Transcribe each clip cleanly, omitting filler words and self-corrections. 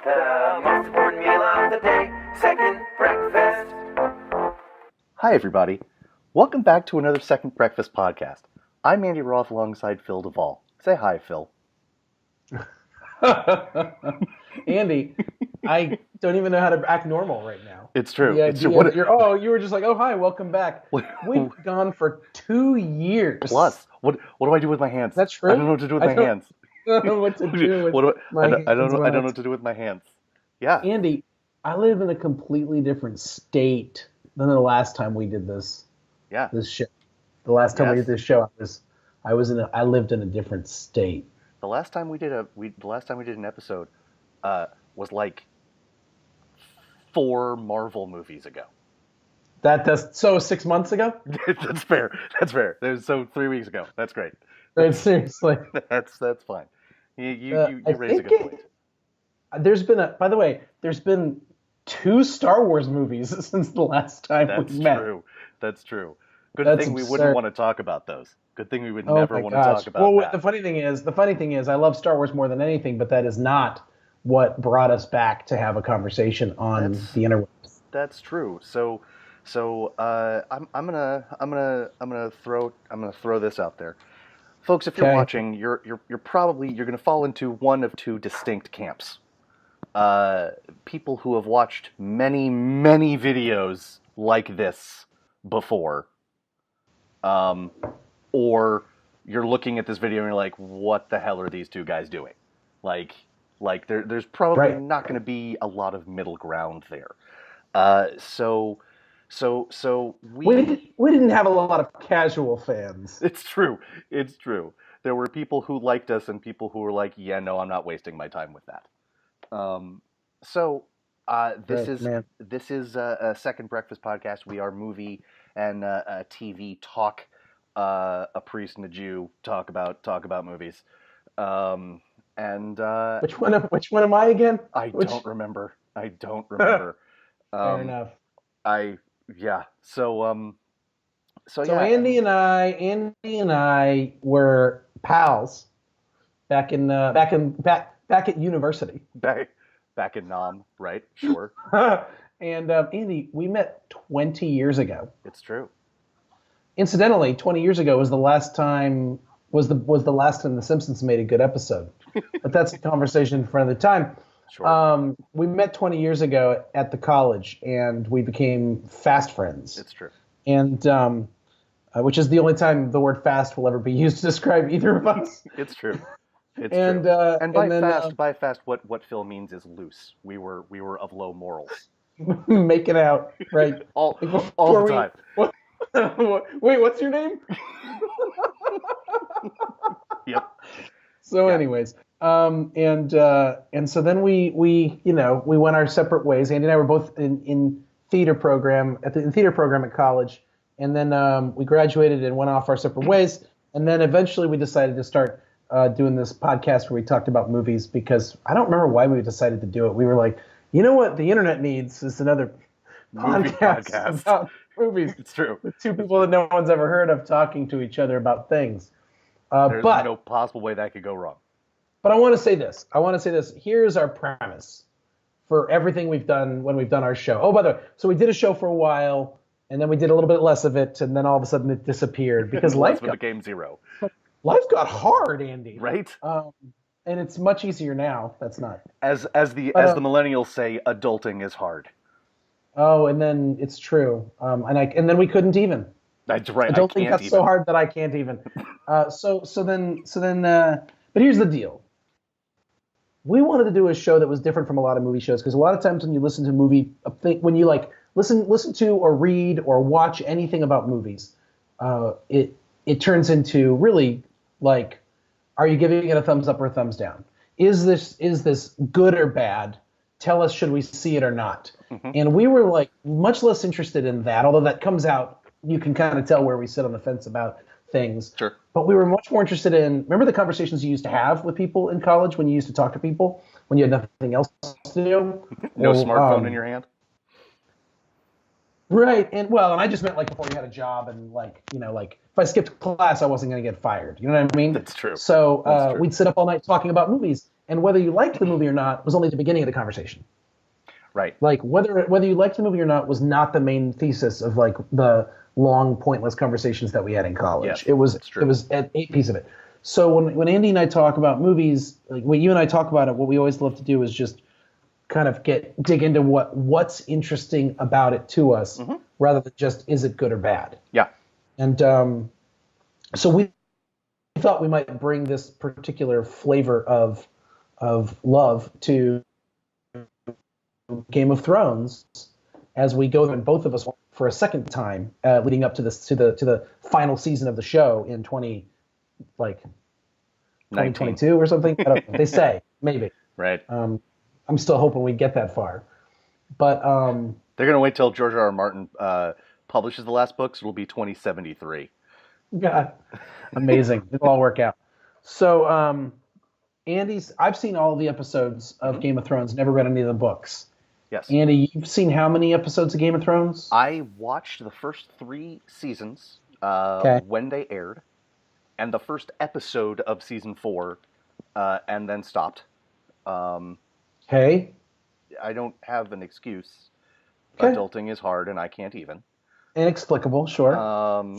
The most important meal of the day, second breakfast. Hi, everybody. Welcome back to another Second Breakfast podcast. I'm Andy Roth alongside Phil Duvall. Say hi, Phil. Andy, I don't even know how to act normal right now. It's true. The It's true. idea that you were just like, oh, hi, welcome back. We've been gone for 2 years. Plus, what do I do with my hands? That's true. I don't know what to do with my hands. I don't know what to do with my hands. I don't know what to do with my hands. Yeah. Andy, I live in a completely different state than the last time we did this. Yeah. This show. The last time we did this show, I lived in a different state. The last time we did an episode was like 4 Marvel movies ago. So 6 months ago? That's fair. So 3 weeks ago. That's great. Right, seriously. That's fine. You raise a good point. There's been 2 Star Wars movies since the last time we met. That's true. Good thing we wouldn't want to talk about those. Good thing we would never want to talk about that. The funny thing is, I love Star Wars more than anything, but that is not what brought us back to have a conversation on the interwebs. That's true. So I'm gonna throw this out there, folks. If you're watching, you're gonna fall into one of 2 distinct camps. People who have watched many videos like this before, or you're looking at this video and you're like, what the hell are these 2 guys doing? Like there's probably not going to be a lot of middle ground there. So we didn't have a lot of casual fans. It's true. There were people who liked us and people who were like, yeah, no, I'm not wasting my time with that. This is a Second Breakfast podcast. We are movie and TV talk. A priest and a Jew talk about movies. And which one am I again? I don't remember. Fair enough. So Andy and I were pals back at university. Back in Nam, right? Sure. And Andy, we met 20 years ago. It's true. Incidentally, 20 years ago was the last time The Simpsons made a good episode. But that's a conversation for another time. Sure. We met 20 years ago at the college, and we became fast friends. It's true. And which is the only time the word fast will ever be used to describe either of us. It's true. It's and, true. And by fast, what Phil means is loose. We were of low morals. Making out, right? all the time. Wait, what's your name? Yep. So, anyways, and so then we went our separate ways. Andy and I were both in theater program at college, and then we graduated and went off our separate ways. And then eventually we decided to start doing this podcast where we talked about movies, because I don't remember why we decided to do it. We were like, you know what the internet needs is another podcast about movies. It's true. With 2 people that no one's ever heard of talking to each other about things. There's no possible way that could go wrong. But I want to say this. Here's our premise for everything we've done when we've done our show. Oh, by the way, so we did a show for a while, and then we did a little bit less of it, and then all of a sudden it disappeared because life became zero. Life got hard, Andy. Right. And it's much easier now. That's not. As the millennials say, adulting is hard. Oh, and then it's true. And then we couldn't even. That's right. I don't think that's so hard that I can't even. So then. But here's the deal. We wanted to do a show that was different from a lot of movie shows, because a lot of times when you listen to when you listen to or read or watch anything about movies, it turns into really like, are you giving it a thumbs up or a thumbs down? Is this good or bad? Tell us, should we see it or not? Mm-hmm. And we were like much less interested in that, although that comes out. You can kind of tell where we sit on the fence about things. Sure. But we were much more interested in, remember the conversations you used to have with people in college when you used to talk to people, when you had nothing else to do? No smartphone in your hand? Right, and I just meant like before you had a job, and like if I skipped class, I wasn't going to get fired. You know what I mean? That's true. So That's true. we'd sit up all night talking about movies, and whether you liked the movie or not was only the beginning of the conversation. Right. Like whether you liked the movie or not was not the main thesis of like the long, pointless conversations that we had in college. Yes, it was that's true. It was a piece of it. So when Andy and I talk about movies, like when you and I talk about it, what we always love to do is just kind of dig into what's interesting about it to us, rather than just is it good or bad. Yeah. And so we thought we might bring this particular flavor of love to Game of Thrones as we go, and both of us for a second time leading up to this to the final season of the show in 2022 or something. I don't know. They say maybe. Right. I'm still hoping we get that far, but they're gonna wait till George R. R. Martin publishes the last book, so it'll be 2073. God, amazing! It'll all work out. So, I've seen all the episodes of Game of Thrones. Never read any of the books. Yes. Andy, you've seen how many episodes of Game of Thrones? I watched the first 3 seasons when they aired, and the first episode of season 4, and then stopped. Hey. I don't have an excuse. Okay. Adulting is hard, and I can't even. Inexplicable, sure.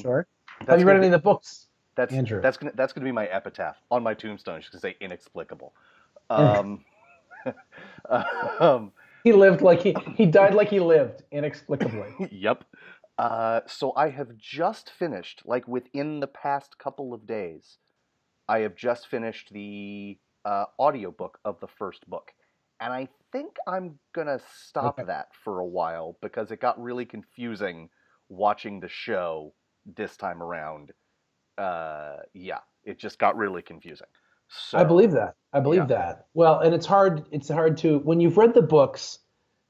Sure. Have you read any of the books, Andrew? That's gonna be my epitaph on my tombstone. Just gonna say inexplicable. He lived like he died like he lived, inexplicably. Yep. So I have just finished, like within the past couple of days, I have just finished the audiobook of the first book. And I think I'm going to stop that for a while because it got really confusing watching the show this time around. Yeah, it just got really confusing. So, I believe that. That. Well, and it's hard to, when you've read the books,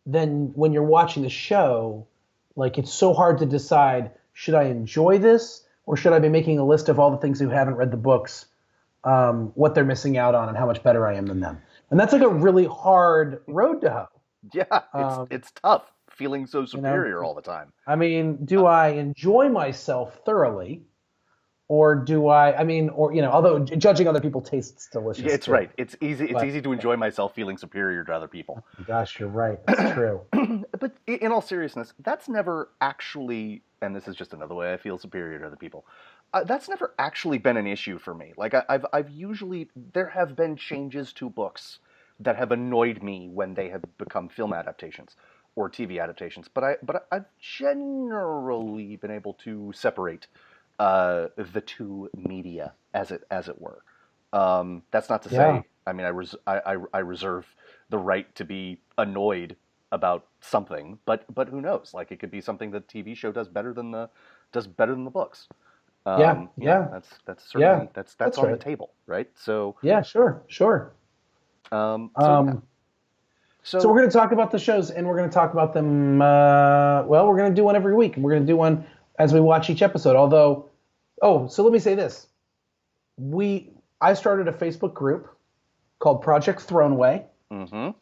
then when you're watching the show, like it's so hard to decide, should I enjoy this or should I be making a list of all the things who haven't read the books, what they're missing out on and how much better I am than them. And that's like a really hard road to hoe. Yeah, it's tough feeling so superior all the time. I mean, do I enjoy myself thoroughly, or do although judging other people tastes delicious. Yeah, it's too. right. It's easy to enjoy myself feeling superior to other people. Gosh, you're right. That's true. But in all seriousness, that's never actually, and this is just another way I feel superior to other people. That's never actually been an issue for me. Like I've usually, there have been changes to books that have annoyed me when they have become film adaptations or TV adaptations. But I've generally been able to separate the two media, as it were. That's not to say. I mean, I reserve the right to be annoyed about something, but who knows? Like it could be something that the TV show does better than the books. Yeah. That's certainly that's on right. the table, right? So yeah, sure. So we're going to talk about the shows, and we're going to talk about them. We're going to do one every week, and we're going to do one as we watch each episode. Although, so let me say this: I started a Facebook group called Project Throneway, and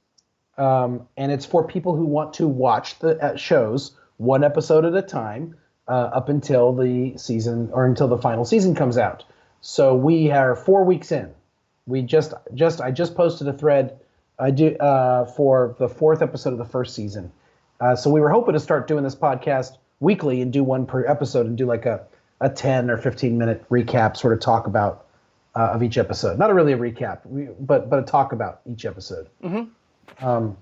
it's for people who want to watch the shows one episode at a time. Up until the season or until the final season comes out. So we are 4 weeks in. I just posted a thread for the 4th episode of the first season. So we were hoping to start doing this podcast weekly and do one per episode and do like a 10 or 15 minute recap, sort of talk about of each episode. Not really a recap, but a talk about each episode. And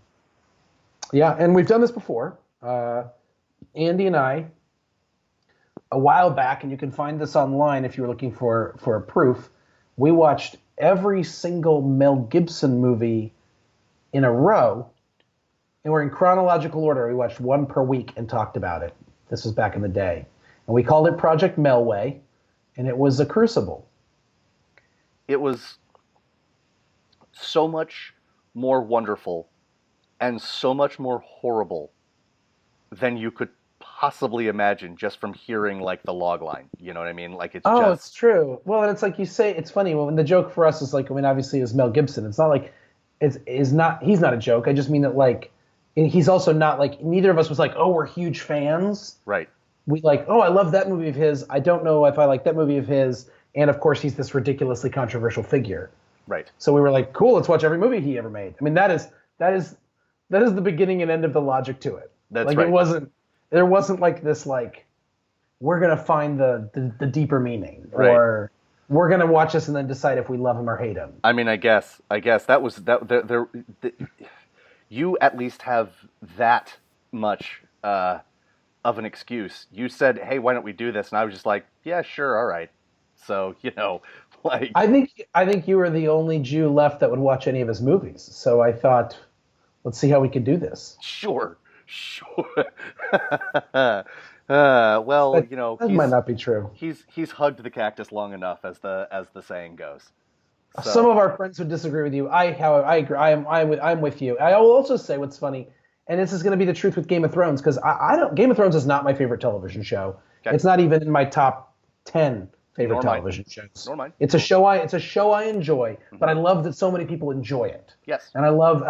we've done this before. Andy and I, a while back, and you can find this online if you're looking for a proof, we watched every single Mel Gibson movie in a row, and we're in chronological order. We watched one per week and talked about it. This was back in the day. And we called it Project Melway, and it was a crucible. It was so much more wonderful and so much more horrible than you could possibly imagine just from hearing like the log line. You know what I mean? Like it's true. Well, and it's like you say, it's funny. Well, the joke for us is like, I mean, obviously it's Mel Gibson. It's not like he's not a joke. I just mean that like and he's also not like, neither of us was like, oh, we're huge fans. Right. We like, oh, I love that movie of his. I don't know if I like that movie of his. And of course, he's this ridiculously controversial figure. Right. So we were like, cool, let's watch every movie he ever made. I mean, that is the beginning and end of the logic to it. That's like, right. There wasn't like this, like, we're going to find the deeper meaning, Right. or we're going to watch this and then decide if we love him or hate him. I mean, I guess that was you at least have that much of an excuse. You said, "Hey, why don't we do this?" And I was just like, "Yeah, sure, all right." So, like, I think you were the only Jew left that would watch any of his movies. So I thought, let's see how we can do this. sure. Well, That might not be true. he's hugged the cactus long enough, as the saying goes. So, Some of our friends would disagree with you. However, I agree. I'm with you. I will also say what's funny, and this is going to be the truth with Game of Thrones, because I don't. Game of Thrones is not my favorite television show. Okay. It's not even in my top 10 favorite Nor mine. television shows. Nor mine. It's a show I enjoy, but I love that so many people enjoy it. Yes. And I love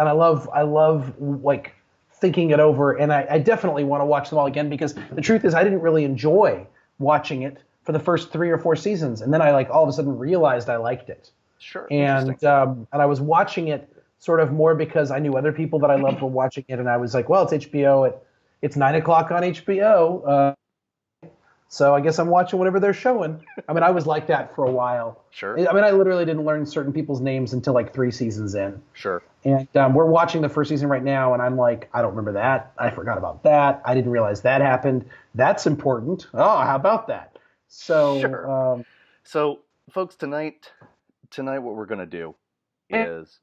like thinking it over, and I definitely want to watch them all again, because the truth is I didn't really enjoy watching it for the first 3 or 4 seasons, and then I like all of a sudden realized I liked it. Sure. And I was watching it sort of more because I knew other people that I loved were watching it, and I was like, well, it's HBO. It's 9 o'clock on HBO, so I guess I'm watching whatever they're showing. I mean, I was like that for a while. Sure. I mean, I literally didn't learn certain people's names until like 3 seasons in. Sure. And we're watching the first season right now, and I'm like, I don't remember that. I forgot about that. I didn't realize that happened. That's important. Oh, how about that? So, Sure. So, folks, tonight, what we're gonna do is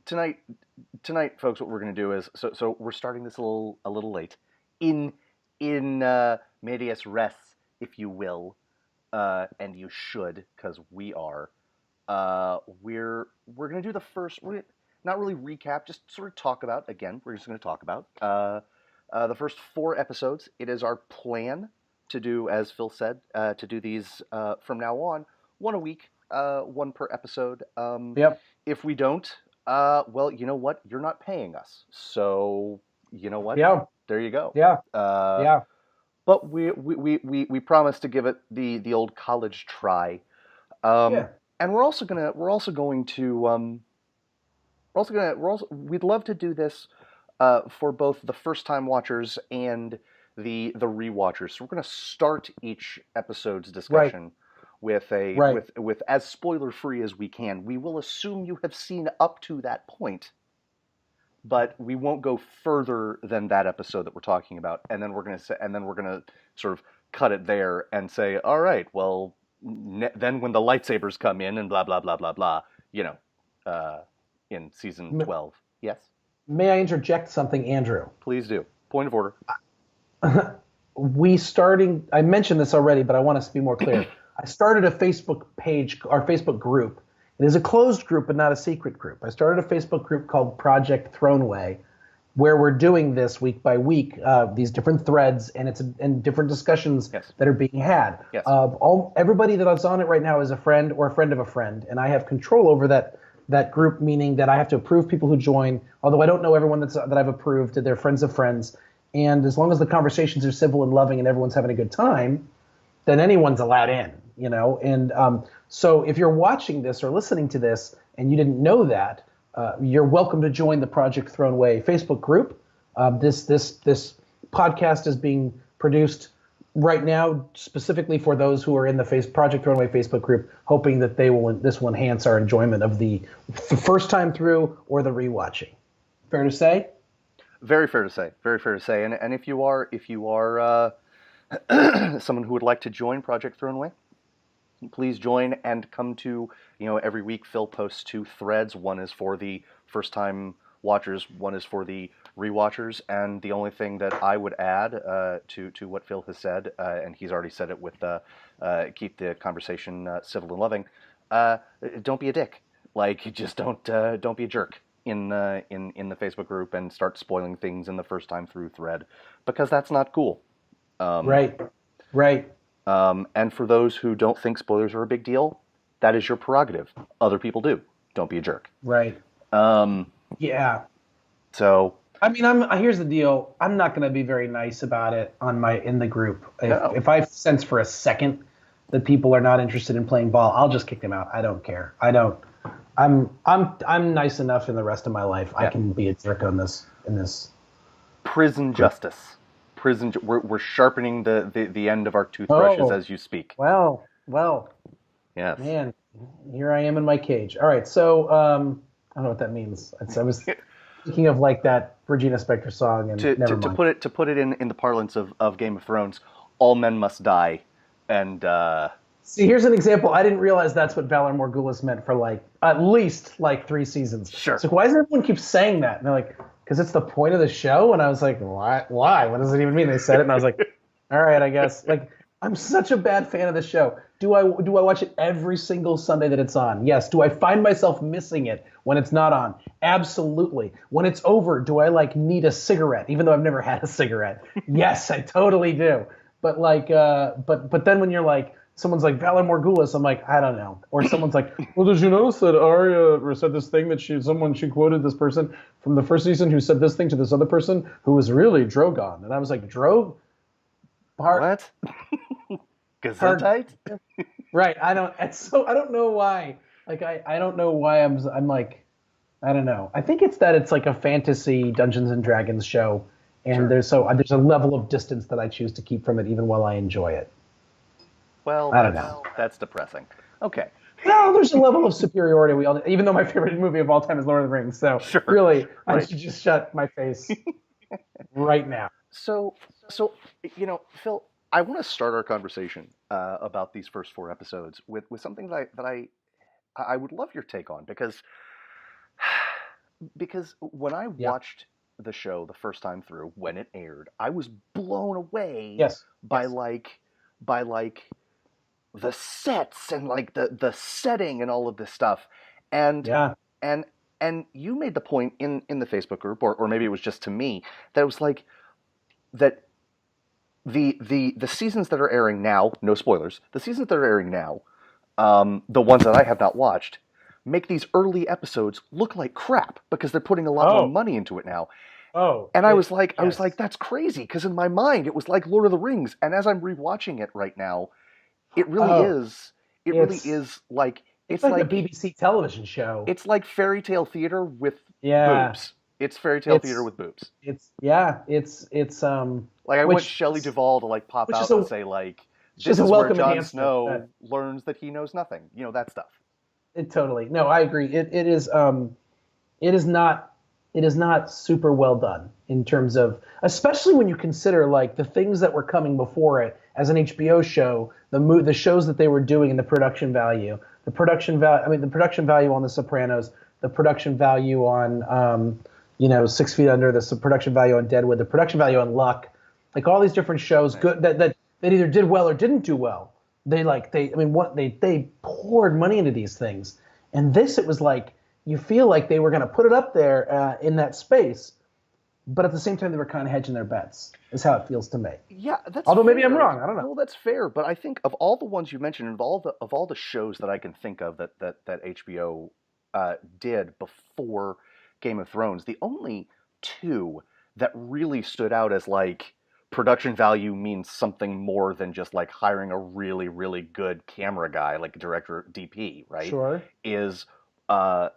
tonight, folks, what we're gonna do is so we're starting this a little late in medias res, if you will, and you should, because we are. We're gonna do the first. We're not really recap, just sort of talk about. Again, we're just gonna talk about the first 4 episodes. It is our plan to do, as Phil said, to do these from now on, 1 a week, 1 per episode. Yep. If we don't, well, you know what? You're not paying us, so you know what? Yeah. There you go. Yeah. Yeah. But we promise to give it the old college try. Yeah. And we'd love to do this for both the first time watchers and the rewatchers. So we're going to start each episode's discussion with as spoiler free as we can. We will assume you have seen up to that point, but we won't go further than that episode that we're talking about. And then we're going to sort of cut it there and say, all right, well, then when the lightsabers come in and blah blah blah blah blah, in season 12. Yes. May I interject something, Andrew? Please do. Point of order. I mentioned this already, but I want to be more clear. I started a Facebook page, our Facebook group. It is a closed group, but not a secret group. I started a Facebook group called Project Throneway, where we're doing this week by week, these different threads and different discussions that are being had. Yes. Everybody that's on it right now is a friend or a friend of a friend, and I have control over that group, meaning that I have to approve people who join, although I don't know everyone that I've approved. They're friends of friends. And as long as the conversations are civil and loving and everyone's having a good time, then anyone's allowed in, And so if you're watching this or listening to this and you didn't know that, you're welcome to join the Project Throneway Facebook group. This podcast is being produced right now specifically for those who are in the Project Throneway Facebook group, hoping that this will enhance our enjoyment of the first time through or the rewatching. Fair to say? Very fair to say. Very fair to say. And if you are someone who would like to join Project Throneway, please join and come to, every week Phil posts 2 threads. One is for the first time watchers, one is for the rewatchers, and the only thing that I would add to what Phil has said, and he's already said it with keep the conversation civil and loving, don't be a dick. Like, just don't be a jerk in the Facebook group and start spoiling things in the first time through thread, because that's not cool. Right. And for those who don't think spoilers are a big deal, that is your prerogative. Other people do. Don't be a jerk. Right. Yeah. So I mean, here's the deal. I'm not going to be very nice about it in the group. No. If I sense for a second that people are not interested in playing ball, I'll just kick them out. I don't care. I don't. I'm nice enough in the rest of my life. I can be a jerk on this in this. prison justice. We're sharpening the end of our toothbrushes as you speak. Well, Yes. man, here I am in my cage. All right, so I don't know what that means. I was thinking of like that Regina Spektor song, and never mind. To put it in the parlance of Game of Thrones, all men must die, and See, here's an example. I didn't realize that's what Valar Morghulis meant for like at least like 3 seasons. Sure. So why does everyone keep saying that? And they're like, because it's the point of the show. And I was like, why? What does it even mean? They said it, and I was like, all right, I guess. Like, I'm such a bad fan of the show. Do I watch it every single Sunday that it's on? Yes. Do I find myself missing it when it's not on? Absolutely. When it's over, do I like need a cigarette, even though I've never had a cigarette? Yes, I totally do. But like, but then when you're like, someone's like Valar Morghulis, I'm like, I don't know. Or someone's like, well, did you notice that Arya said this thing that she quoted this person from the first season who said this thing to this other person who was really Drogon? And I was like, what? Gesundheit? Right. I don't know why. Like I don't know why I'm like, I don't know. I think it's that it's like a fantasy Dungeons and Dragons show, and Sure. there's a level of distance that I choose to keep from it even while I enjoy it. Well, I don't know. That's depressing. Okay. No, there's a level of superiority even though my favorite movie of all time is Lord of the Rings. So Sure. really, I Right. should just shut my face right now. So Phil, I want to start our conversation about these first 4 episodes with something that I would love your take on, because when I watched the show the first time through when it aired, I was blown away by the sets and like the setting and all of this stuff. And and you made the point in the Facebook group, or maybe it was just to me, that it was like that the seasons that are airing now, no spoilers, the seasons that are airing now, the ones that I have not watched, make these early episodes look like crap because they're putting a lot more money into it now. And I was like, that's crazy, because in my mind it was like Lord of the Rings, and as I'm rewatching it right now, it really is. It really is like it's like a BBC television show. It's like fairy tale theater with boobs. It's fairy tale theater with boobs. It's like I want Shelley Duvall to like pop out and say like, this is where Jon Snow learns that he knows nothing. You know, that stuff. Totally. No, I agree. It is not super well done in terms of, especially when you consider like the things that were coming before it as an HBO show, the shows that they were doing, and the production value. The production value on The Sopranos, the production value on 6 Feet Under, the production value on Deadwood, the production value on Luck, like all these different shows that either did well or didn't do well. They poured money into these things, and it was like you feel like they were going to put it up there in that space, but at the same time they were kind of hedging their bets. Is how it feels to me. Yeah, that's although fair. Maybe I'm wrong. I don't know. Well, that's fair, but I think of all the ones you mentioned, of all the shows that I can think of that HBO did before Game of Thrones, the only 2 that really stood out as like production value means something more than just like hiring a really, really good camera guy, like a director, DP, right? Sure. Is our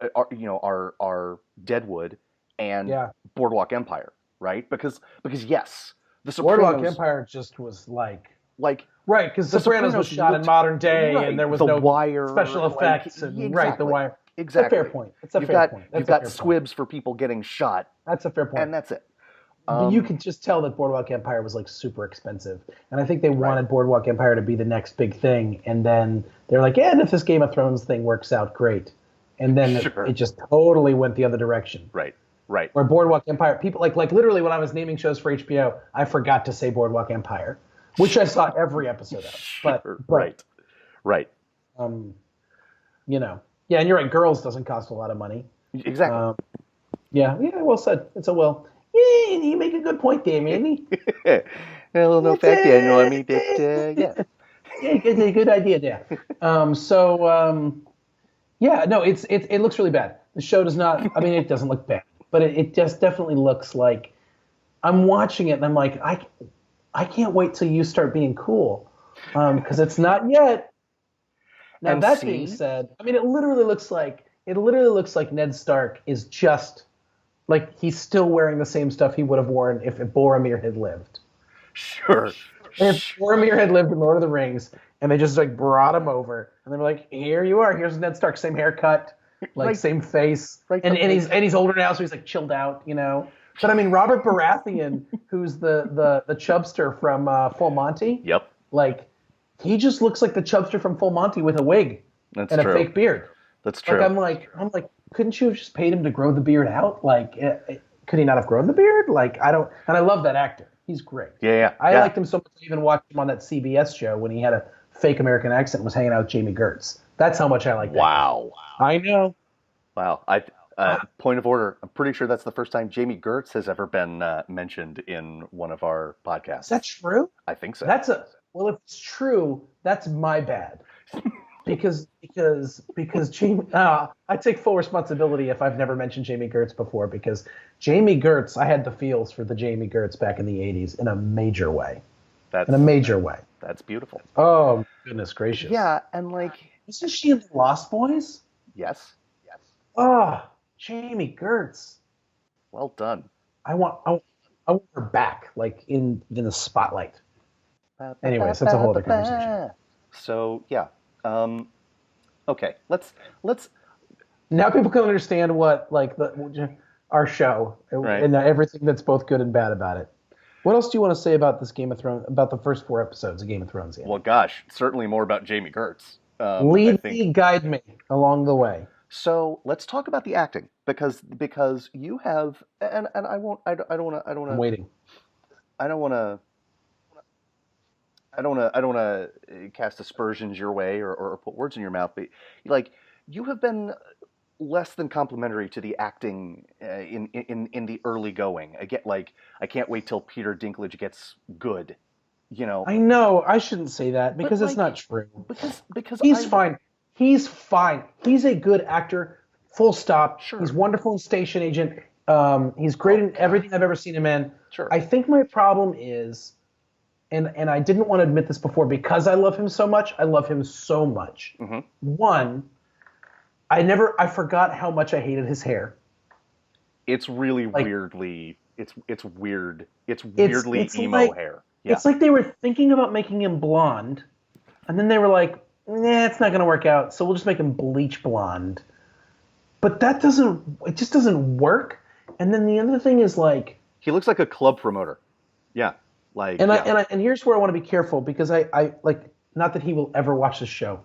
Deadwood and Boardwalk Empire, right? Because yes, the Sopranos, Boardwalk Empire just was like right, because the Sopranos was shot in modern day, and there was no wire, special effects, exactly. The Wire. Exactly. It's a fair point. You've got squibs for people getting shot. That's a fair point. And that's it. But you could just tell that Boardwalk Empire was like super expensive, and I think they wanted Boardwalk Empire to be the next big thing, and then they're like, and if this Game of Thrones thing works out, great, and then it just totally went the other direction. Right. Where Boardwalk Empire, people like literally when I was naming shows for HBO, I forgot to say Boardwalk Empire, which I saw every episode of. But right. Yeah, and you're right. Girls doesn't cost a lot of money. Exactly. Yeah. Well said. It's a well. Yeah, you make a good point there, man. A little no fact there, you know what I mean? But yeah. Yeah, good idea there. It looks really bad. The show does not. I mean, it doesn't look bad, but it just definitely looks like I'm watching it and I'm like, I can't wait till you start being cool, because it's not yet. Now And that see? being said, I mean, it literally looks like Ned Stark is just like he's still wearing the same stuff he would have worn if Boromir had lived. Sure. If Boromir had lived in Lord of the Rings, and they just like brought him over, and they were like, "Here you are. Here's Ned Stark, same haircut, like Right. same face, Right, and okay. he's older now, so he's like chilled out, you know." But I mean, Robert Baratheon, who's the chubster from Full Monty, Yep. like he just looks like the chubster from Full Monty with a wig That's and true. a fake beard. That's true. Like I'm like, couldn't you have just paid him to grow the beard out? Like, could he not have grown the beard? Like, I don't. And I love that actor. He's great. Yeah. I liked him so much. I even watched him on that CBS show when he had a fake American accent and was hanging out with Jami Gertz. That's how much I like that. Wow. I know. Wow. Point of order. I'm pretty sure that's the first time Jami Gertz has ever been mentioned in one of our podcasts. Is that true? I think so. Well, if it's true, that's my bad. Because Jamie, I take full responsibility if I've never mentioned Jami Gertz before, because Jami Gertz, I had the feels for the Jami Gertz back in the 80s in a major way. That's beautiful. Oh, goodness gracious. Yeah, and like, Isn't she in the Lost Boys? yes. Oh, Jami Gertz. Well done. I want her back, like in the spotlight. Anyways, that's a whole other conversation. So yeah. Okay. Let's. Now people can understand what our show Right. and everything that's both good and bad about it. What else do you want to say about this Game of Thrones, about the first 4 episodes of Game of Thrones? Ian? Well, gosh, certainly more about Jami Gertz. Lead me, guide me along the way. So let's talk about the acting, because you have, and I won't. I don't want to. I'm waiting. I don't want to cast aspersions your way or put words in your mouth, but like, you have been less than complimentary to the acting in the early going. I can't wait till Peter Dinklage gets good. You know. I know I shouldn't say that because But, it's like, not true. Because He's fine. He's fine. He's a good actor. Full stop. Sure. He's wonderful in Station Agent. He's great in everything I've ever seen him in. Sure. I think my problem is, and I didn't want to admit this before because I love him so much. I love him so much. Mm-hmm. One, I forgot how much I hated his hair. It's really weirdly. It's weird. It's weirdly it's emo like, hair. Yeah. It's like they were thinking about making him blonde, and then they were like, "Nah, it's not going to work out. So we'll just make him bleach blonde." But it just doesn't work. And then the other thing is like, he looks like a club promoter. Yeah. Like. And here's where I want to be careful, because I like, not that he will ever watch this show.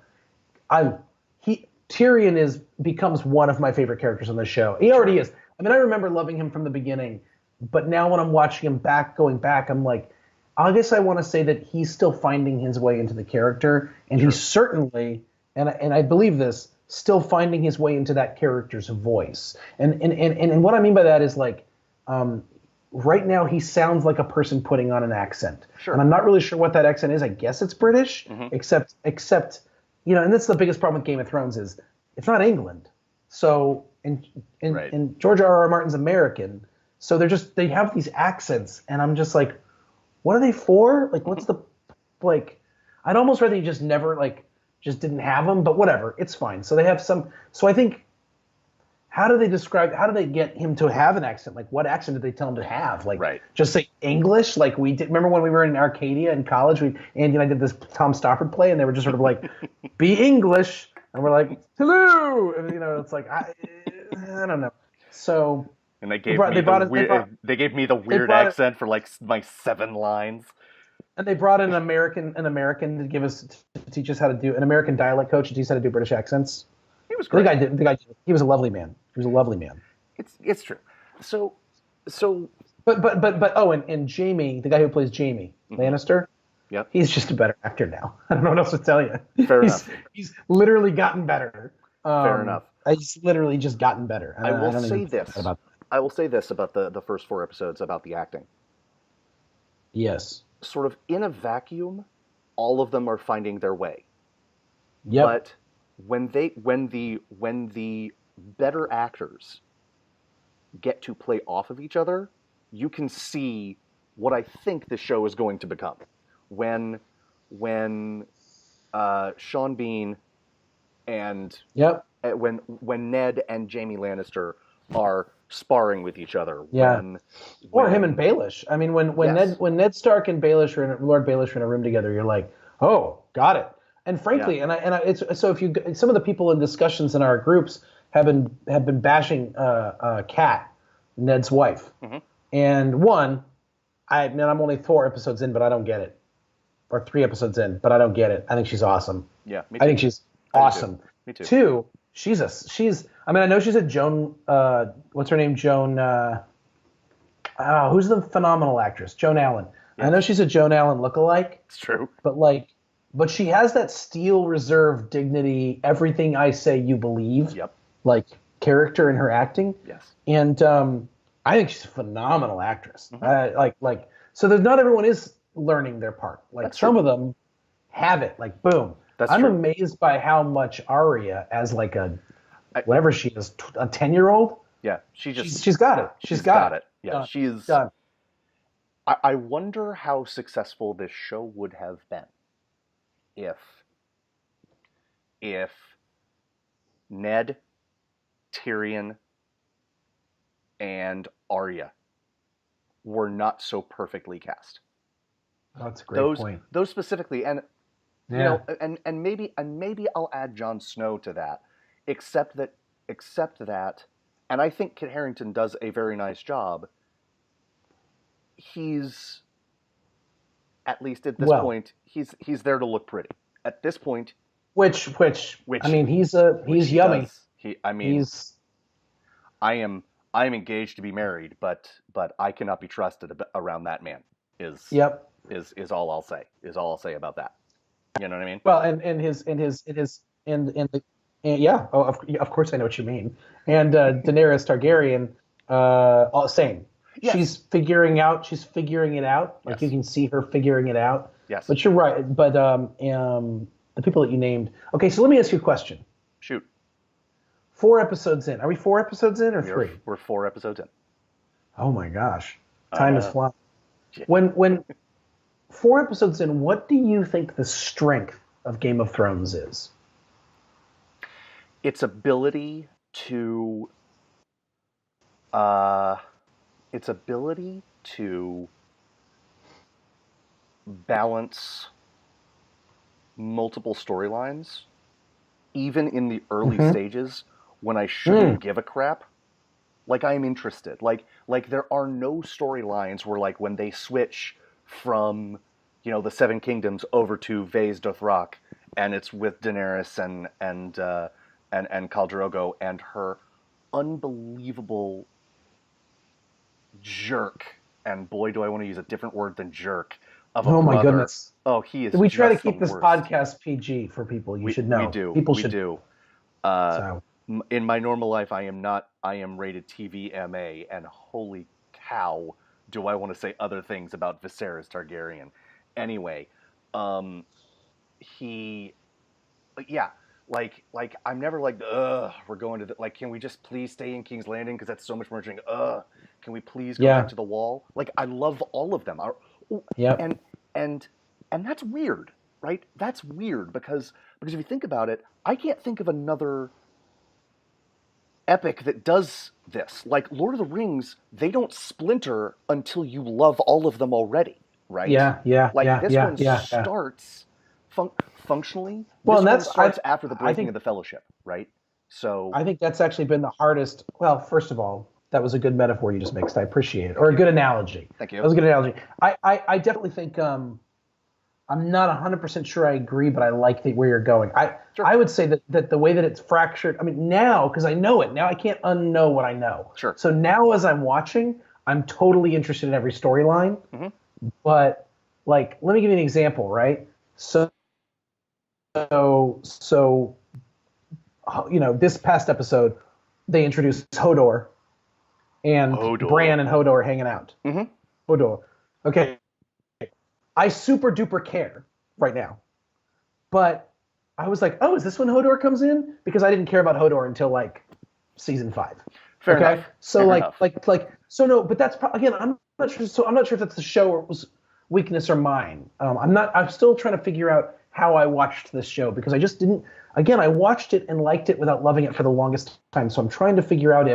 Tyrion becomes one of my favorite characters on the show. He already is. I mean, I remember loving him from the beginning, but now when I'm watching him going back, I'm like, I guess I want to say that he's still finding his way into the character, and he's certainly, and I believe this, still finding his way into that character's voice. And what I mean by that is like, right now he sounds like a person putting on an accent. Sure. And I'm not really sure what that accent is. I guess it's British, Mm-hmm. except and that's the biggest problem with Game of Thrones is it's not England. So and George R.R. Martin's American. So they have these accents, and I'm just like, what are they for? Like, what's the, like, I'd almost rather you just never, like, just didn't have them, but whatever, it's fine. So they have so I think, how do they get him to have an accent? Like, what accent did they tell him to have? Like, just say English? Like we did, remember when we were in Arcadia in college, Andy and I did this Tom Stoppard play, and they were just sort of like, be English. And we're like, hello. And, it's like, I don't know. So. And they gave me the weird accent for like my 7 lines. And they brought in an American to teach us how to do an American dialect coach to teach us how to do British accents. He was great. The guy, he was a lovely man. He was a lovely man. It's true. So. But and Jamie, the guy who plays Jamie Lannister, Yep. He's just a better actor now. I don't know what else to tell you. Fair enough. He's literally gotten better. Fair enough. He's literally just gotten better. I will say this about the first 4 episodes about the acting. Yes. Sort of in a vacuum, all of them are finding their way. Yep. But when the better actors get to play off of each other, you can see what I think the show is going to become. When Sean Bean and when Ned and Jaime Lannister are sparring with each other. Yeah. Or him and Baelish. I mean, when Ned Stark and Baelish are Lord Baelish are in a room together, you're like, oh, got it. And frankly, it's so if you some of the people in discussions in our groups have been bashing Kat, Ned's wife, and I'm only 4 episodes in, but I don't get it, or 3 episodes in, but I don't get it. I think she's awesome. Yeah, me too. I think she's awesome. Me too. 2, she's. I mean, I know she's a Joan. What's her name? Joan. Who's the phenomenal actress? Joan Allen. Yeah. I know she's a Joan Allen lookalike. It's true. But she has that steel reserve dignity, everything I say you believe, like character in her acting. Yes. And I think she's a phenomenal actress. So there's not everyone is learning their part. Like That's some true. of them have it. Like boom. I'm amazed by how much Arya, as like whatever she is, a 10-year-old. Yeah, she's got it. She's got it. Yeah, she's done. I wonder how successful this show would have been if Ned, Tyrion, and Arya were not so perfectly cast. That's a great point. Those specifically, and you know, and maybe I'll add Jon Snow to that, except that, and I think Kit Harington does a very nice job. He's, at least at this point, he's there to look pretty. At this point, which I mean, he's yummy. I am engaged to be married, but I cannot be trusted around that man. Is all I'll say. Is all I'll say about that. You know what I mean? Well, of course I know what you mean. And Daenerys Targaryen, same. Yes. She's figuring it out. Like you can see her figuring it out. Yes. But you're right. But the people that you named. Okay, so let me ask you a question. Shoot. 4 episodes in. Are we 4 episodes in or 3? We're 4 episodes in. Oh my gosh, time is flying. When 4 episodes in, what do you think the strength of Game of Thrones is? Its ability to balance multiple storylines, even in the early stages when I shouldn't give a crap. Like I'm interested. Like there are no storylines where like when they switch from, you know, the Seven Kingdoms over to Vase Dothrak, and it's with Daenerys and Khal Drogo and her unbelievable jerk, and boy do I want to use a different word than jerk, of a brother. My goodness. Oh, he is. We try to keep this worst. podcast PG for people. You should know. We do. People we should. do. In my normal life, I am rated TV MA, and holy cow, do I want to say other things about Viserys Targaryen. Anyway, like I'm never like, we're going to like, can we just please stay in King's Landing because that's so much more interesting. Can we please go back to the Wall? Like I love all of them. And that's weird, right? That's weird because if you think about it, I can't think of another epic that does this. Like Lord of the Rings, they don't splinter until you love all of them already, right? This one starts functionally. Well, and that starts after the breaking of the Fellowship, right? So I think that's actually been the hardest. Well, first of all, that was a good metaphor you just mixed. I appreciate it, or a good analogy. Thank you. That was a good analogy. I definitely think I'm not 100% sure I agree, but I like where you're going. I would say that the way that it's fractured, I mean, now, because I know it, now I can't unknow what I know. Sure. So now as I'm watching, I'm totally interested in every storyline. Mm-hmm. But, like, let me give you an example, right? So you know, this past episode, they introduced Hodor, and Bran and Hodor are hanging out. Mm-hmm. Hodor. Okay. I super duper care right now. But I was like, oh, is this when Hodor comes in? Because I didn't care about Hodor until like season 5. Fair okay, enough. so Fair like enough. so no, but that's again, I'm not sure. So I'm not sure if that's the show or it was weakness or mine. I'm still trying to figure out how I watched this show because I just didn't. Again, I watched it and liked it without loving it for the longest time. So I'm trying to figure out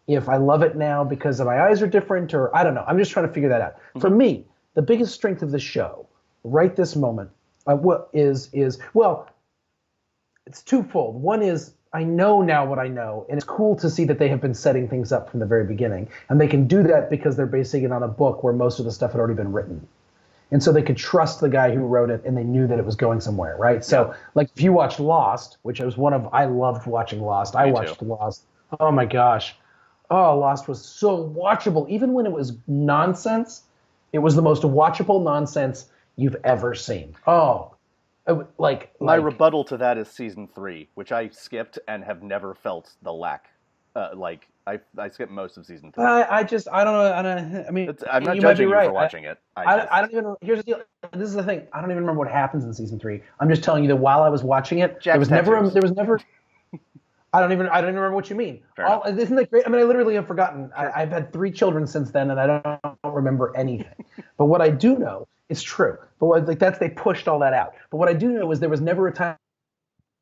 if I love it now because my eyes are different or I don't know. I'm just trying to figure that out. Mm-hmm. For me, the biggest strength of the show, right this moment, well, it's twofold. One is I know now what I know, and it's cool to see that they have been setting things up from the very beginning. And they can do that because they're basing it on a book where most of the stuff had already been written. And so they could trust the guy who wrote it, and they knew that it was going somewhere, right? So, like, if you watched Lost, which was I loved watching Lost. I watched Lost. Oh, my gosh. Oh, Lost was so watchable. Even when it was nonsense, it was the most watchable nonsense you've ever seen. Oh, my rebuttal to that is season 3, which I skipped and have never felt the lack. I skipped most of season 3. I don't know. I mean, I'm not you judging might be right. you for watching it. I don't even. Here's the deal. This is the thing. I don't even remember what happens in season 3. I'm just telling you that while I was watching it, there was never. I don't even remember what you mean. Isn't that great? I mean, I literally have forgotten. Sure. I've had 3 children since then, and I don't remember anything. But what I do know is true. But they pushed all that out. But what I do know is there was never a time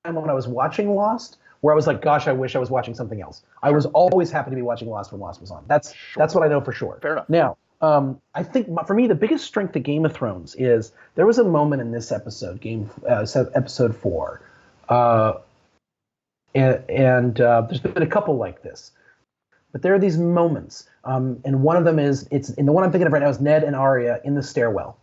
when I was watching Lost where I was like, gosh, I wish I was watching something else. I was always happy to be watching Lost when Lost was on. That's what I know for sure. Fair enough. Now, I think for me, the biggest strength of Game of Thrones is there was a moment in this episode, episode 4, and there's been a couple like this, but there are these moments, and one of them is the one I'm thinking of right now is Ned and Arya in the stairwell,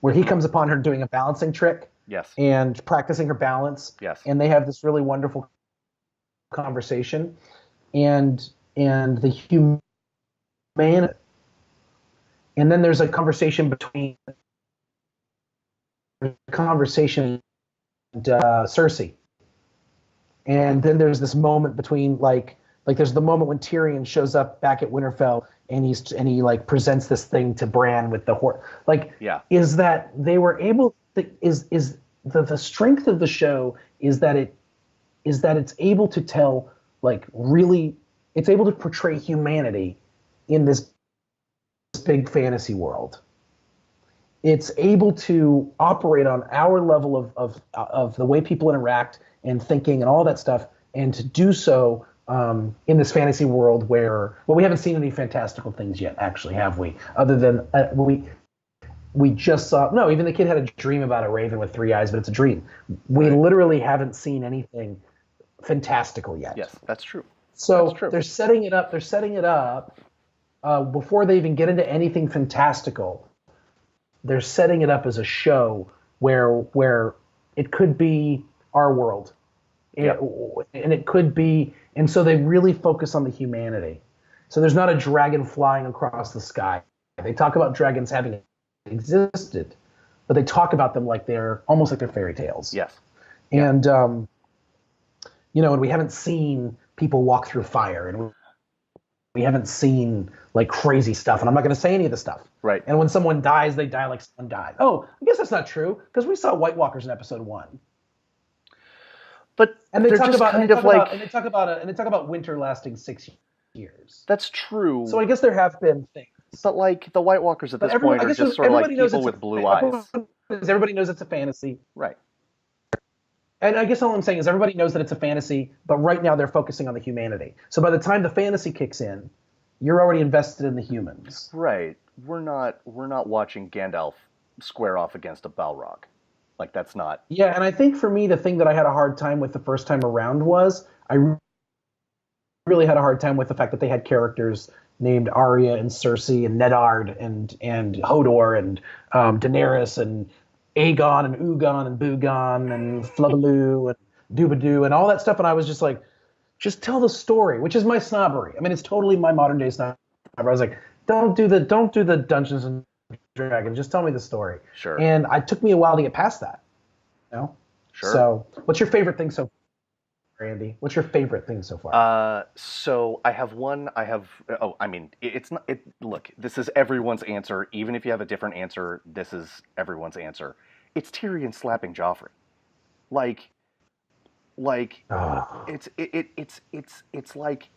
where he comes upon her doing a balancing trick, yes, and practicing her balance, yes, and they have this really wonderful conversation, and the humanity, and then there's a conversation between and Cersei. And then there's this moment between like there's the moment when Tyrion shows up back at Winterfell and he like presents this thing to Bran with the horse. Is that they were able is the strength of the show is that it's able to tell it's able to portray humanity in this big fantasy world. It's able to operate on our level of the way people interact and thinking and all that stuff, and to do so in this fantasy world where, we haven't seen any fantastical things yet, actually, have we? Other than we just saw, no, even the kid had a dream about a raven with 3 eyes, but it's a dream. We literally haven't seen anything fantastical yet. Yes, that's true. So they're setting it up before they even get into anything fantastical. They're setting it up as a show where it could be our world, and it could be, and so they really focus on the humanity. So there's not a dragon flying across the sky. They talk about dragons having existed, but they talk about them like they're almost like they're fairy tales. Yes, and and we haven't seen people walk through fire, and we haven't seen like crazy stuff, and I'm not going to say any of the stuff. Right. And when someone dies, they die like someone died. Oh, I guess that's not true because we saw White Walkers in episode 1. But they talk about winter lasting 6 years. That's true. So I guess there have been things. But like the White Walkers at this point are just sort of like people with blue eyes. Everybody knows it's a fantasy. Right. And I guess all I'm saying is everybody knows that it's a fantasy, but right now they're focusing on the humanity. So by the time the fantasy kicks in, you're already invested in the humans. Right. We're not watching Gandalf square off against a Balrog. Like, that's not... Yeah, and I think for me, the thing that I had a hard time with the first time around was I really had a hard time with the fact that they had characters named Arya and Cersei and Neddard and Hodor and Daenerys and Aegon and Ugon and Bugon and Flubbaloo and Doobadoo and all that stuff. And I was just like, just tell the story, which is my snobbery. I mean, it's totally my modern day snobbery. I was like, don't do the Dungeons and Dragons. Just tell me the story. Sure. And it took me a while to get past that. Sure. So, what's your favorite thing so far, Andy? What's your favorite thing so far? So I have one. Look, this is everyone's answer. Even if you have a different answer, this is everyone's answer. It's Tyrion slapping Joffrey. It's like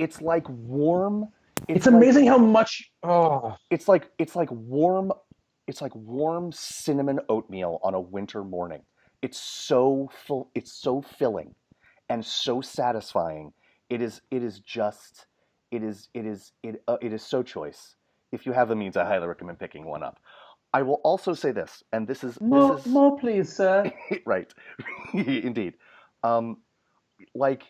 It's like warm. It's amazing how much. Oh, It's like warm. It's like warm cinnamon oatmeal on a winter morning. It's so full. It's so filling, and so satisfying. It is. It is just. It is. It is. It is so choice. If you have the means, I highly recommend picking one up. I will also say this, and this is more, please, sir. right, indeed. Like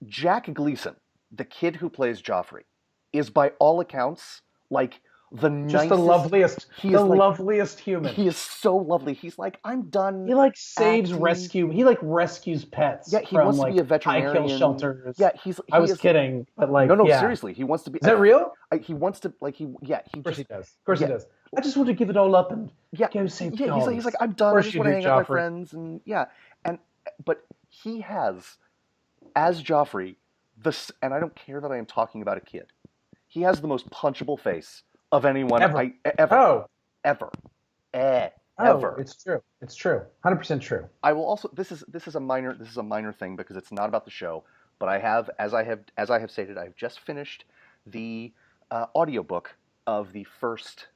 Jack Gleason, the kid who plays Joffrey, is by all accounts like the Just nicest. the loveliest, loveliest human. He is so lovely. He's like, I'm done. He like saves acting. He like rescues pets. Yeah, he from, wants to like, be a veterinarian. high kill shelters. Yeah, I was kidding, but like no, yeah. seriously, he wants to be. Is that real? He wants to like he. Yeah, he. Of course he does. Of course he does. I just want to give it all up and go save dogs. He's like, I'm done. I Of course just you want to do, hang out with my Joffrey. friends and but he has, as Joffrey, and I don't care that I am talking about a kid. He has the most punchable face of anyone Ever. ever. Oh, it's true. It's true. 100% true. I will also. This is a minor thing because it's not about the show. But I have, as I have stated, I've just finished the audiobook of the first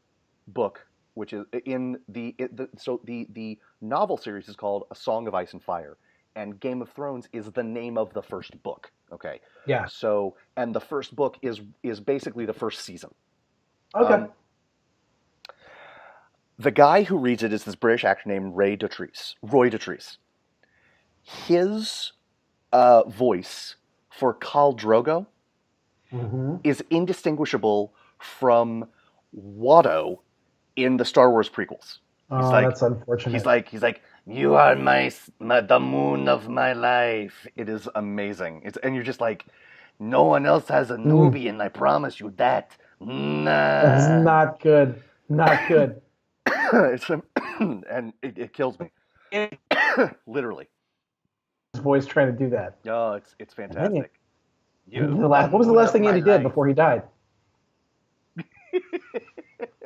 book, which is the novel series is called A Song of Ice and Fire, and Game of Thrones is the name of the first book. Okay. Yeah. So, and the first book is basically the first season. Okay. The guy who reads it is this British actor named Roy Dotrice. His voice for Khal Drogo is indistinguishable from Watto in the Star Wars prequels. Oh, that's unfortunate. He's like, you are the moon of my life. It is amazing. And you're just like, no one else has a Nubian. I promise you that. Nah. That's not good. Not good. And it kills me. Literally. His voice trying to do that. Oh, it's fantastic. What was the last thing Andy did before he died?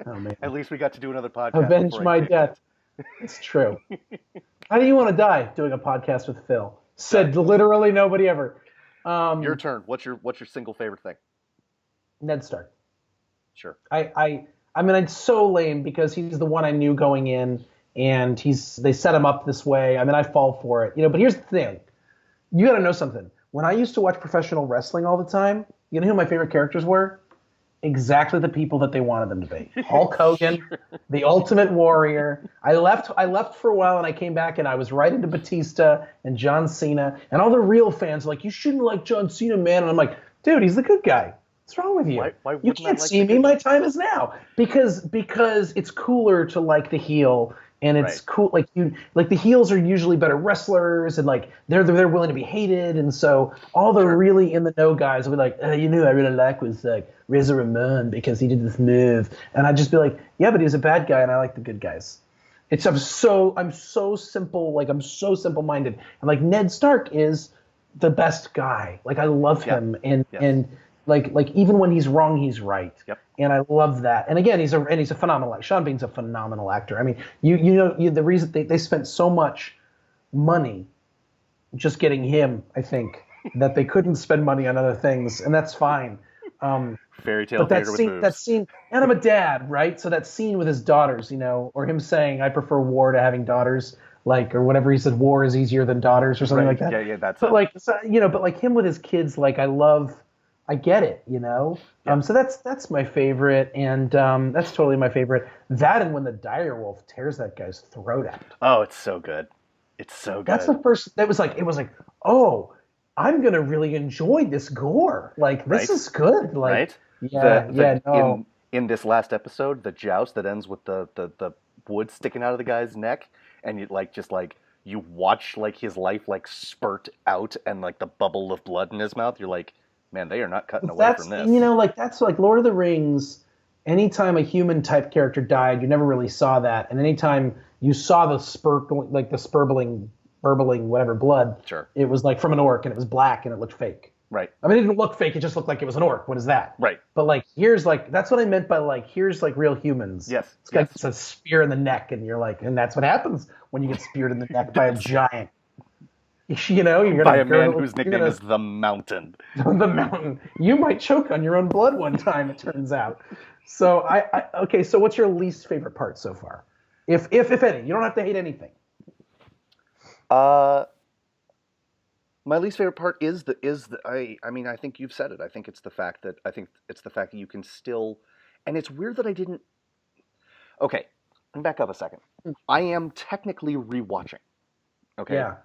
Oh man! At least we got to do another podcast. Avenge my death. It's true. How do you want to die? Doing a podcast with Phil. Said literally nobody ever. Your turn. What's your single favorite thing? Ned Stark. Sure. I mean, it's so lame because he's the one I knew going in, and they set him up this way. I mean, I fall for it, But here's the thing: you got to know something. When I used to watch professional wrestling all the time, you know who my favorite characters were? Exactly the people that they wanted them to be. Hulk Hogan, the Ultimate Warrior. I left for a while and I came back and I was right into Batista and John Cena, and all the real fans were like, you shouldn't like John Cena, man. And I'm like, dude, he's the good guy. What's wrong with you? Why You can't see me. My time is now. Because it's cooler to like the heel, and it's cool. Like the heels are usually better wrestlers, and like they're willing to be hated, and so all the really in the know guys will be like, I really like was like Razor Ramon because he did this move, and I'd just be like, yeah, but he's a bad guy, and I like the good guys. I'm so simple. Like I'm so simple minded, and like Ned Stark is the best guy. Like I love him, and like even when he's wrong, he's right. Yep. And I love that. And again, he's a phenomenal actor. Sean Bean's a phenomenal actor. I mean, the reason they spent so much money just getting him, I think, that they couldn't spend money on other things, and that's fine. Fairy tale theater with boobs. That scene, and I'm a dad, right? So that scene with his daughters, or him saying, "I prefer war to having daughters," or whatever he said, "War is easier than daughters," or something like that. Yeah, that's. But like him with his kids, like I get it, Yeah. So that's my favorite, and that's totally my favorite. That and when the direwolf tears that guy's throat out. Oh, it's so good. It's so good. That's the first. It was like, oh, I'm gonna really enjoy this gore. Like this is good. Like, right? Yeah. In this last episode, the joust that ends with the wood sticking out of the guy's neck, and you watch like his life like spurt out and like the bubble of blood in his mouth. You're like, man, they are not cutting away from this. That's like Lord of the Rings. Anytime a human type character died, you never really saw that, and anytime you saw the burbling, whatever blood, sure, it was like from an orc, and it was black, and it looked fake. Right. I mean, it didn't look fake; it just looked like it was an orc. What is that? Right. But like, that's what I meant by here's like real humans. Yes. This guy gets a spear in the neck, and you're like, and that's what happens when you get speared in the neck by a giant. You know, you're By gonna a man gurgle, whose you're nickname gonna is the Mountain. the mountain. You might choke on your own blood one time. It turns out. So okay. So what's your least favorite part so far? If any, you don't have to hate anything. Uh, my least favorite part is I mean I think you've said it. I think it's the fact that you can still, and it's weird that I didn't. Okay, let me back up a second. I am technically rewatching. Okay, Yeah.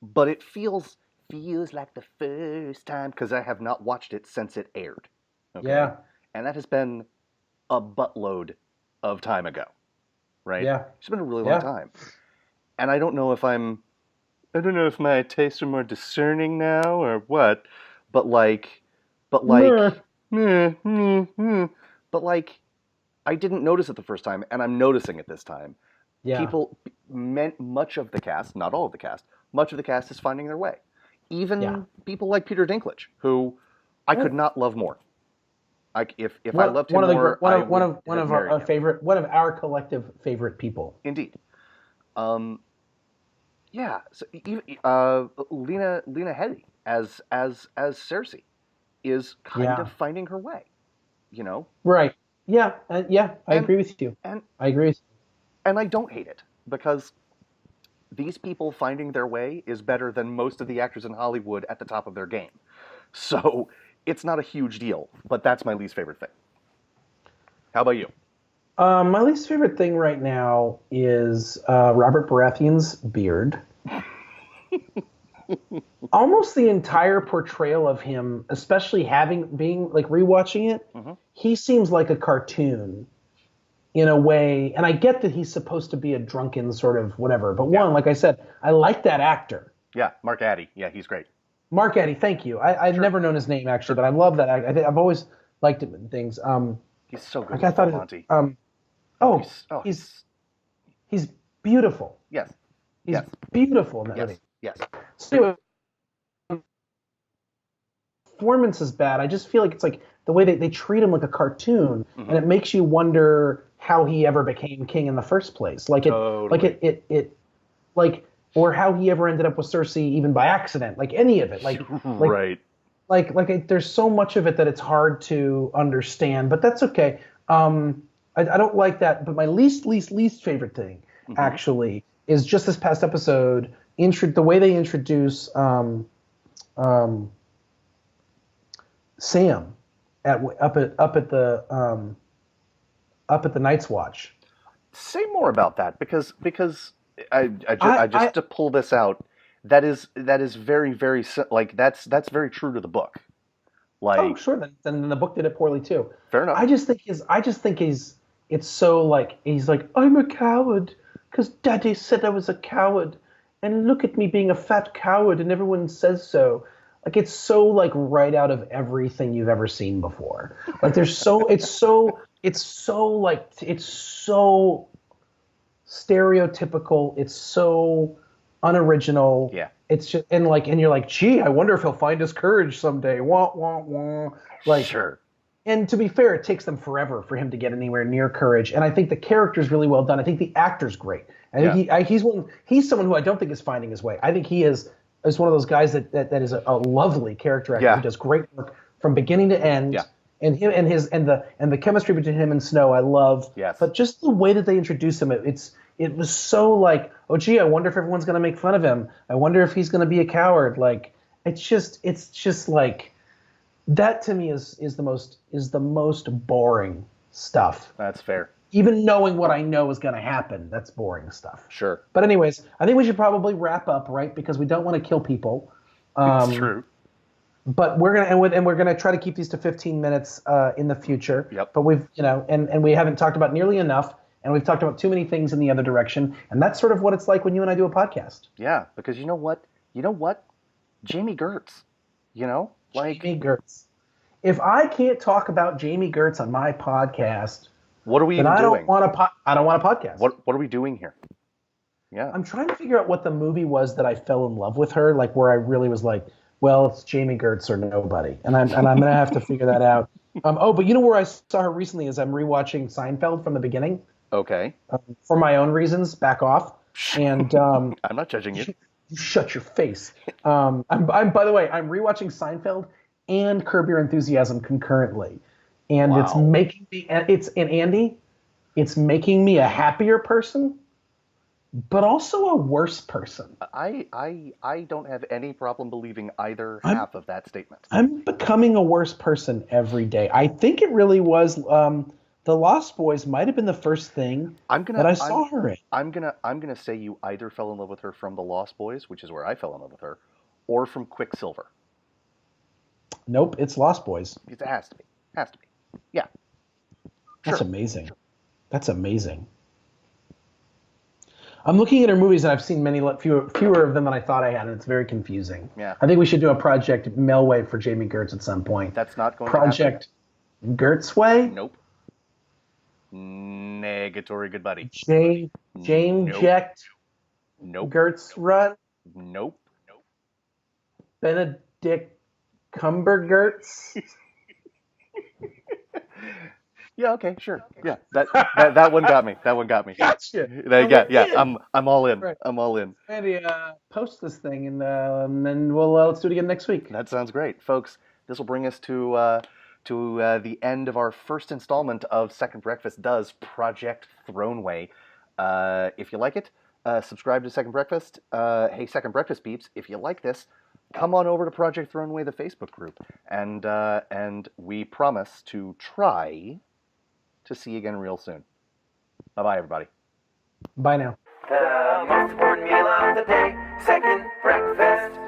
but it feels like the first time because I have not watched it since it aired. Okay, Yeah. and that has been a buttload of time ago, right? Yeah. It's been a really long Yeah. time, and I don't know if my tastes are more discerning now or what, but but like, Meh. but like, I didn't notice it the first time, and I'm noticing it this time. Yeah. Much of the cast, not all of the cast, much of the cast is finding their way. Even Yeah. people like Peter Dinklage, who I could not love more. If I One, loved him one of the more, one I of one would of one have of married our him. favorite one of our collective favorite people. Indeed. Yeah. So, Lena Headey as Cersei is kind Yeah. of finding her way, you know, Right. Yeah. Yeah. I and agree with you. and I agree with you. and I don't hate it because these people finding their way is better than most of the actors in Hollywood at the top of their game. So it's not a huge deal, but that's my least favorite thing. How about you? My least favorite thing right now is Robert Baratheon's beard. Almost the entire portrayal of him, especially being like rewatching it, he seems like a cartoon in a way. And I get that he's supposed to be a drunken sort of whatever. But one, like I said, I like that actor. Yeah, Mark Addy. Yeah, he's great. Mark Addy, thank you. I've never known his name actually, but I love that. I've always liked him in things. He's so good Like I with thought, Monty. he's beautiful. Yes. He's Yes. beautiful in that Yes. movie. Yes. So anyway, performance is bad. I just feel like it's like the way they treat him like a cartoon, and it makes you wonder how he ever became king in the first place. Like or how he ever ended up with Cersei even by accident. Like any of it. Right. There's so much of it that it's hard to understand, but that's okay. I don't like that. But my least favorite thing actually is just this past episode. The way they introduce Sam up at the Night's Watch. Say more about that because to pull this out, that is very very like that's very true to the book. Like, oh sure, then the book did it poorly too. Fair enough. I just think it's so like he's like, I'm a coward because Daddy said I was a coward, and look at me being a fat coward, and everyone says so. Like it's so like right out of everything you've ever seen before. Like it's so stereotypical. It's so unoriginal. Yeah. It's just and you're like, gee, I wonder if he'll find his courage someday. Wah wah wah. Like sure. And to be fair, it takes them forever for him to get anywhere near courage. And I think the character's really well done. I think the actor's great. I think he's someone who I don't think is finding his way. I think he is one of those guys that is a lovely character actor who does great work from beginning to end. Yeah. And him and the chemistry between him and Snow, I love. Yes. But just the way that they introduce him, it was so like, oh gee, I wonder if everyone's gonna make fun of him. I wonder if he's gonna be a coward. Like it's just like that to me is the most boring stuff. That's fair. Even knowing what I know is going to happen, that's boring stuff. Sure. But anyways, I think we should probably wrap up, right? Because we don't want to kill people. It's true. But we're gonna try to keep these to 15 minutes in the future. Yep. But we've and we haven't talked about nearly enough, and we've talked about too many things in the other direction, and that's sort of what it's like when you and I do a podcast. Yeah, because you know what, Jami Gertz, Jami Gertz. If I can't talk about Jami Gertz on my podcast, what are we even doing? I don't want a podcast. What are we doing here? Yeah. I'm trying to figure out what the movie was that I fell in love with her, like where I really was like, well, it's Jami Gertz or nobody, and I'm gonna have to figure that out. But you know where I saw her recently is I'm rewatching Seinfeld from the beginning. Okay. For my own reasons, back off. And I'm not judging you. You shut your face. I'm by the way, I'm rewatching Seinfeld and Curb Your Enthusiasm concurrently, and it's Wow. making me. Andy, it's making me a happier person, but also a worse person. I don't have any problem believing either I'm half of that statement. I'm becoming a worse person every day. I think it really was. The Lost Boys might have been the first thing that I saw her in. I'm gonna say you either fell in love with her from The Lost Boys, which is where I fell in love with her, or from Quicksilver. Nope, it's Lost Boys. It has to be. Has to be. Yeah. That's Sure. amazing. That's amazing. I'm looking at her movies, and I've seen fewer of them than I thought I had, and it's very confusing. Yeah. I think we should do a Project Melway for Jami Gertz at some point. That's not going to happen. Project Gertz Way? Nope. Negatory, good buddy. Jane Nope. Jecht Nope. Gertz Run? Nope. Benedict Cumbergertz? Yeah. Okay. Sure. Yeah. That one got me. That one got me. Gotcha. Yeah. I'm all in. Right. I'm all in. Andy, post this thing, and then let's do it again next week. That sounds great, folks. This will bring us to the end of our first installment of Second Breakfast Does Project Throneway. If you like it, subscribe to Second Breakfast. Hey, Second Breakfast peeps, if you like this, come on over to Project Throneway, the Facebook group, and we promise to try to see you again real soon. Bye-bye, everybody. Bye now. The most important meal of the day, second breakfast.